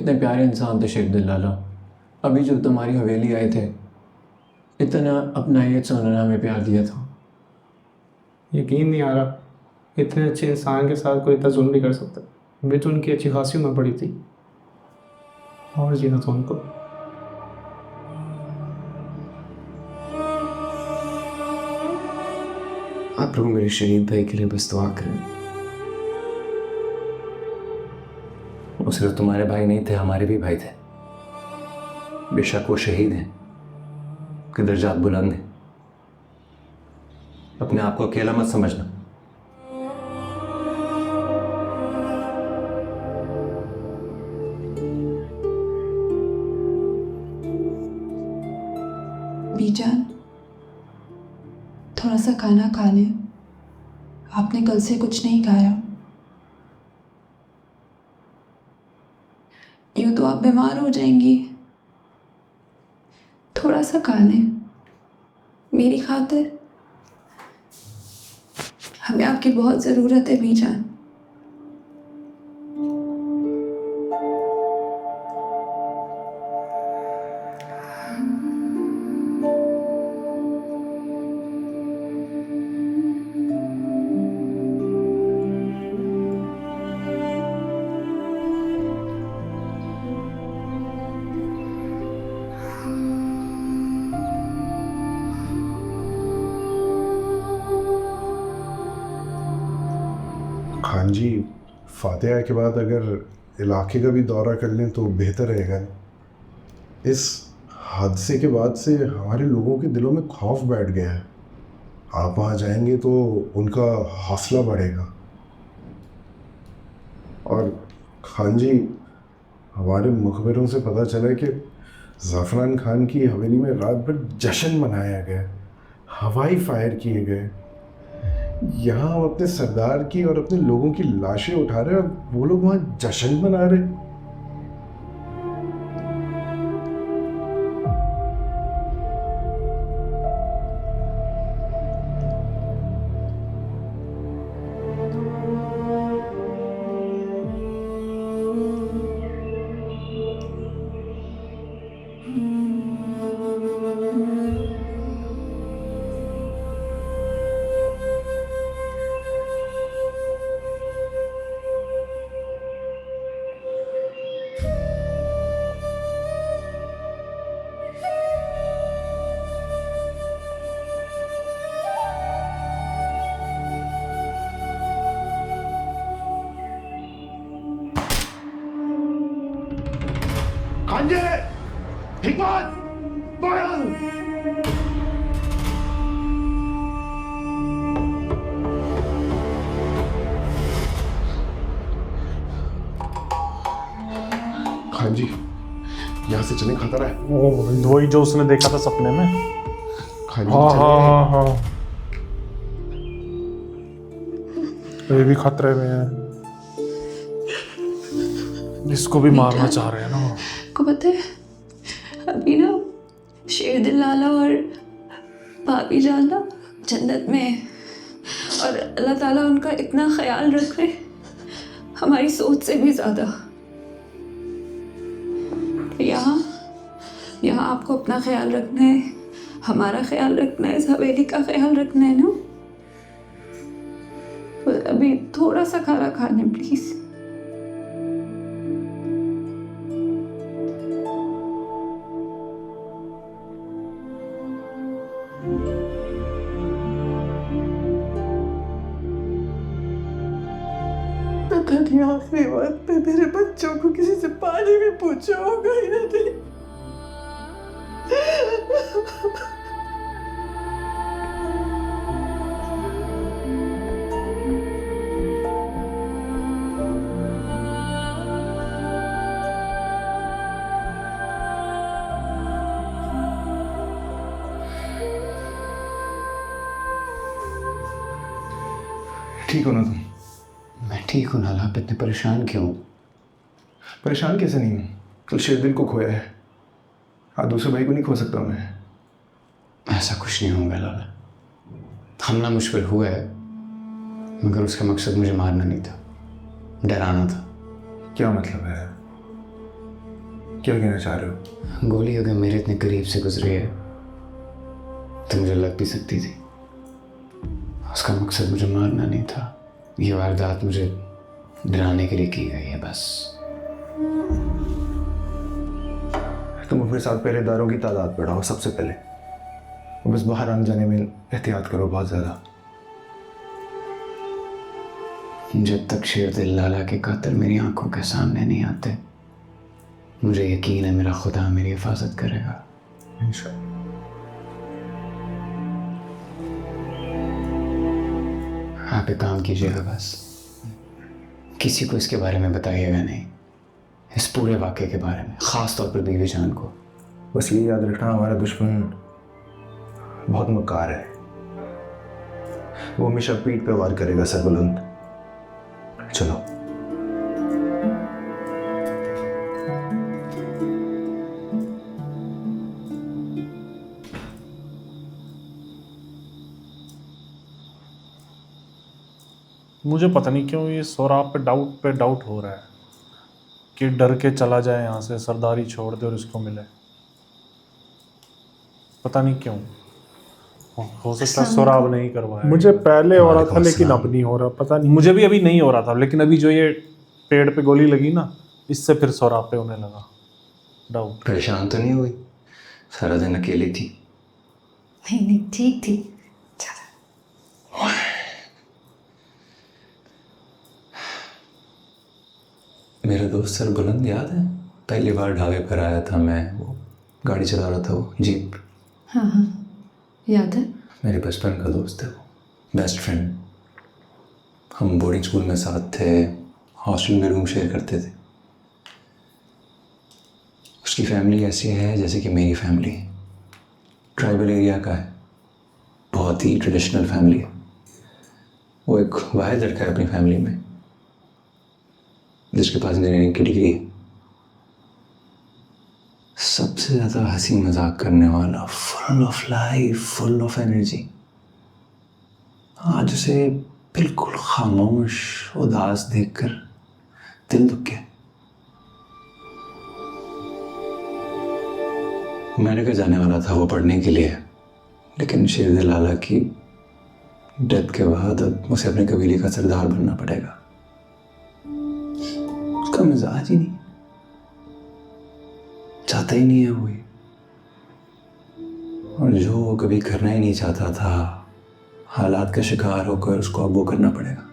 कितने प्यारे इंसान थे शेख दिलाला। अभी जब तुम्हारी हवेली आए थे, इतना अपनाइत से उन्होंने हमें प्यार दिया था। यकीन नहीं आ रहा, इतने अच्छे इंसान के साथ कोई इतना जुल्म भी कर सकता है। मैं तो उनकी अच्छी खासी उम्र पड़ी थी और जीना था उनको। आप लोग मेरे शहीद भाई के लिए बस दुआ करें। वो सिर्फ तुम्हारे भाई नहीं थे, हमारे भी भाई थे। बेशक वो शहीद हैं, उनके दर्जात बुलंद हैं। अपने आप को अकेला मत समझना। बीजान, थोड़ा सा खाना खा लें। आपने कल से कुछ नहीं खाया। यूँ तो आप बीमार हो जाएंगी। थोड़ा सा खा लें मेरी खातिर। हमें आपकी बहुत ज़रूरत है बीजान। खान जी, फातिहा के बाद अगर इलाके का भी दौरा कर लें तो बेहतर रहेगा। इस हादसे के बाद से हमारे लोगों के दिलों में खौफ बैठ गया है। आप वहाँ जाएंगे तो उनका हौसला बढ़ेगा। और खान जी, हमारे मुखबिरों से पता चला कि ज़फ़रान खान की हवेली में रात भर जश्न मनाया गया, हवाई फायर किए गए। यहाँ हम अपने सरदार की और अपने लोगों की लाशें उठा रहे हैं और वो लोग वहाँ जश्न मना रहे हैं। खान जी, हिकमत, बयान। खान जी, यहाँ से चलें, खतरा है। वही जो उसने देखा था सपने में। खान जी, हाँ चलें। हाँ हाँ हाँ, ये भी खतरे में है। इसको भी मारना चाह रहे हैं ना वो। को पता है, अभी ना शेर दिलाला और भाभी जान ना जन्नत में है और अल्लाह ताला उनका इतना ख्याल रख रहे, हमारी सोच से भी ज़्यादा। यहाँ यहाँ आपको अपना ख्याल रखना है, हमारा ख्याल रखना है, इस हवेली का ख्याल रखना है ना। तो अभी थोड़ा सा खाना खाने प्लीज़। पता नहीं आखिरी वक्त पे मेरे बच्चों को किसी से पानी भी पूछा होगा या नहीं। ठीक हो ना तुम? मैं ठीक हूँ नाला, आप इतने परेशान क्यों? परेशान कैसे नहीं हूँ? कल शेरदिल को खोया है, आज दूसरे भाई को नहीं खो सकता मैं। ऐसा कुछ नहीं होगा लाला। हमला मुझ पर हुआ है, मगर उसका मकसद मुझे मारना नहीं था, डराना था। क्या मतलब है? क्या कहना चाह रहे हो? गोली अगर मेरे इतने करीब से गुजरी है तो मुझे लग भी सकती थी। उसका मकसद मुझे मारना नहीं था। ये वारदात मुझे डराने के लिए की गई है बस। तुम अपने साथ पहरेदारों की तादाद बढ़ाओ सबसे पहले, और बस बाहर आने जाने में एहतियात करो बहुत ज़्यादा। जब तक शेरदिल लाला के कातिल मेरी आंखों के सामने नहीं आते, मुझे यकीन है मेरा खुदा मेरी हिफाजत करेगा। इंशाअल्लाह। आप एक काम कीजिएगा, बस किसी को इसके बारे में बताइएगा नहीं, इस पूरे वाक़े के बारे में, ख़ास तौर पर बीवी जान को। बस ये याद रखना, हमारा दुश्मन बहुत मक्कार है। वो हमेशा पीठ पे वार करेगा सर बुलंद। चलो। मुझे पता नहीं क्यों ये सोराब पे डाउट हो रहा है कि डर के चला जाए यहाँ से, सरदारी छोड़ दे और इसको मिले। पता नहीं क्यों। हो सकता है सोराब नहीं करवाया। मुझे पहले हो रहा था वालेकुम लेकिन अस्सलाम। अब नहीं हो रहा, पता नहीं। मुझे भी अभी नहीं हो रहा था, लेकिन अभी जो ये पेड़ पे गोली लगी ना, इससे फिर सोराब पे होने लगा डाउट। परेशान तो नहीं हुई? सारा दिन अकेली थी। नहीं नहीं, ठीक थी। ज़्यादा मेरा दोस्त सर बुलंद याद है? पहली बार ढाबे पर आया था मैं, वो गाड़ी चला रहा था, वो जीप। हाँ हाँ, याद है। मेरे बचपन का दोस्त है वो, बेस्ट फ्रेंड। हम बोर्डिंग स्कूल में साथ थे, हॉस्टल में रूम शेयर करते थे। उसकी फैमिली ऐसी है जैसे कि मेरी फैमिली। ट्राइबल एरिया का है, बहुत ही ट्रेडिशनल फैमिली है। वो एक वाहिद लड़का है अपनी फैमिली में जिसके पास इंजीनियरिंग की डिग्री है। सबसे ज़्यादा हंसी मजाक करने वाला, full of life, full of energy. आज उसे बिल्कुल खामोश, उदास देखकर दिल दुख गया। मैंने कहा जाने वाला था वो पढ़ने के लिए, लेकिन शेरदिल लाला की डेथ के बाद अब उसे अपने कबीले का सरदार बनना पड़ेगा। उसका मिजाज ही नहीं, चाहता ही नहीं है वो ये। और जो वो कभी करना ही नहीं चाहता था, हालात का शिकार होकर उसको अब वो करना पड़ेगा।